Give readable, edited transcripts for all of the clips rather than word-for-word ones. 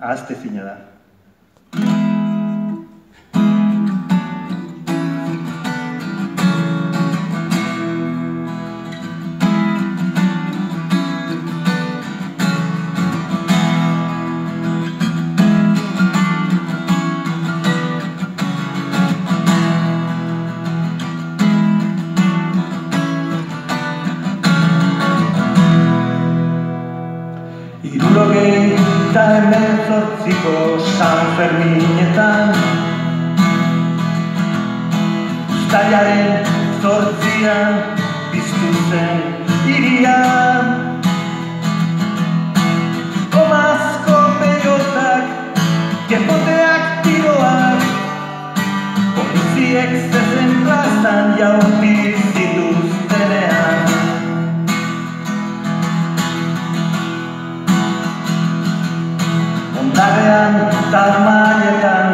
ahaztezina da. Hirurogeita hemezortziko San Ferminetan uztailaren 8an piztu zen hiria. Gomazko pelotak, kepoteak tiroak, poliziek zezen plazan jaurti zituztenean. Ondarrean eta mailetan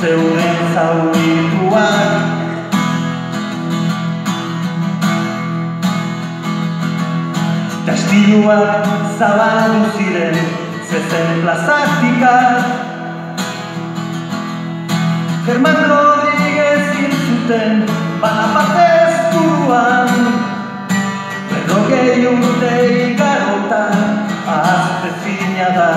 zeuden zaurituak, Kastiluak zabaldu ziren zezen plazatika. Germán Rodríguez hil zuten Bonaparte buruan, 40 urte igarota ahaztezina da.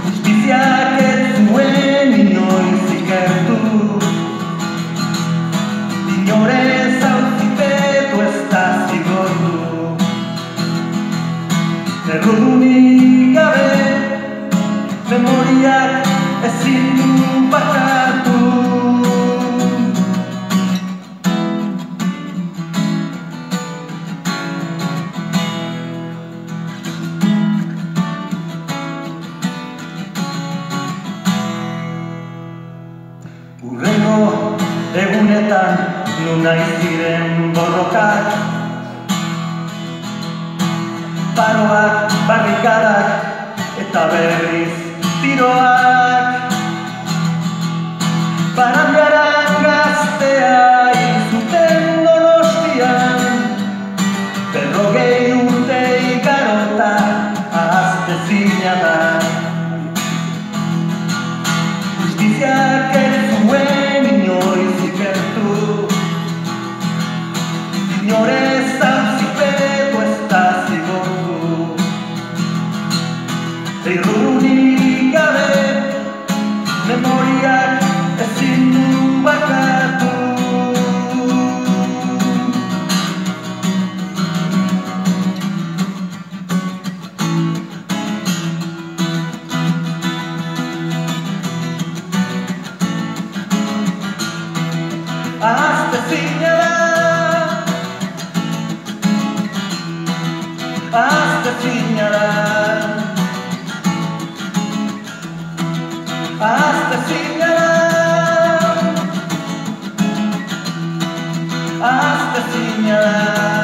Justiziak ez zuen inoiz ikertu, inorez auzipetu ez da zigortu. Errudunik gabe, memoriak ezin du barkatu. Hurrengo egunetan nun nahi ziren borrokak, paroak, barrikadak eta berriz tiroak. Barandiaran gaztea hil zuten Donostian, 40 urte igarota ahaztezina da. Justiziak ez zuen inoiz ikertu, inorez auzipetu ez da zigortu. Errudunik gabe, memoriak ezin du barkatu. Ahaztezina da, ahaztezina da, ahaztezina da, ahaztezina da.